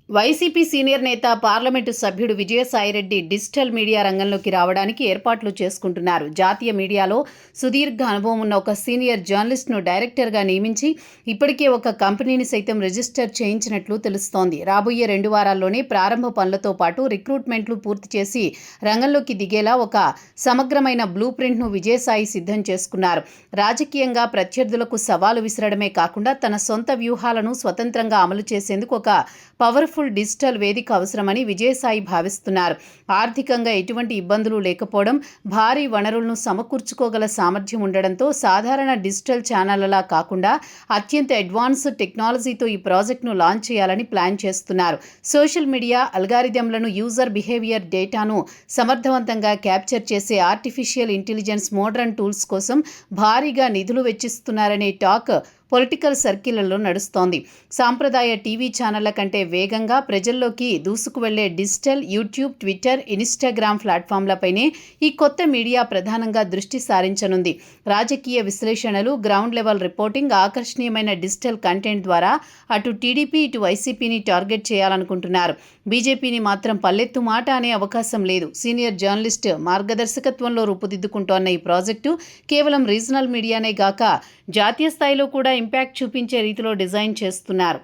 YCP senior నేత parliament సభ్యుడు Vijayasai Reddy digital media రంగంలోకి రావడానికి ఏర్పాట్లు చేసుకుంటున్నారు. జాతీయ మీడియాలో సుదీర్ఘ అనుభవం ఉన్న ఒక సీనియర్ జర్నలిస్ట్ను డైరెక్టర్గా నియమించి ఇప్పటికే ఒక కంపెనీని సైతం రిజిస్టర్ చేయించినట్లు తెలుస్తోంది. రాబోయే 2 వారాల్లోనే ప్రారంభ పనులతో పాటు రిక్రూట్మెంట్లు పూర్తి చేసి రంగంలోకి దిగేలా ఒక సమగ్రమైన బ్లూ ప్రింట్ను విజయసాయి సిద్ధం చేసుకున్నారు. రాజకీయంగా ప్రత్యర్థులకు సవాలు విసరడమే కాకుండా తన సొంత వ్యూహాలను స్వతంత్రంగా అమలు చేసేందుకు ఒక పవర్ఫుల్ డిజిటల్ వేదిక అవసరమని విజయసాయి భావిస్తున్నారు. ఆర్థికంగా ఎటువంటి ఇబ్బందులు లేకపోవడం, భారీ వనరులను సమకూర్చుకోగల సామర్థ్యం ఉండడంతో సాధారణ డిజిటల్ ఛానళ్లలా కాకుండా అత్యంత అడ్వాన్స్డ్ టెక్నాలజీతో ఈ ప్రాజెక్టును లాంచ్ చేయాలని ప్లాన్ చేస్తున్నారు. సోషల్ మీడియా అల్గారిథంలను, యూజర్ బిహేవియర్ డేటాను సమర్థవంతంగా క్యాప్చర్ చేసే ఆర్టిఫిషియల్ ఇంటెలిజెన్స్ మోడర్న్ టూల్స్ కోసం భారీగా నిధులు వెచ్చిస్తున్నారనే టాక్ పొలిటికల్ సర్కిళ్లలో నడుస్తోంది. సాంప్రదాయ టీవీ ఛానళ్ల కంటే వేగంగా ప్రజల్లోకి దూసుకు వెళ్లే డిజిటల్, యూట్యూబ్, ట్విట్టర్, ఇన్స్టాగ్రామ్ ప్లాట్ఫామ్లపైనే ఈ కొత్త మీడియా ప్రధానంగా దృష్టి సారించనుంది. రాజకీయ విశ్లేషణలు, గ్రౌండ్ లెవెల్ రిపోర్టింగ్, ఆకర్షణీయమైన డిజిటల్ కంటెంట్ ద్వారా అటు టీడీపీ, ఇటు వైసీపీని టార్గెట్ చేయాలనుకుంటున్నారు. బీజేపీని మాత్రం పల్లెత్తు మాట అనే అవకాశం లేదు. సీనియర్ జర్నలిస్ట్ మార్గదర్శకత్వంలో రూపుదిద్దుకుంటోన్న ఈ ప్రాజెక్టు కేవలం రీజనల్ మీడియానే గాక జాతీయ స్థాయిలో కూడా ఇంపాక్ట్ చూపించే రీతిలో డిజైన్ చేస్తున్నారు.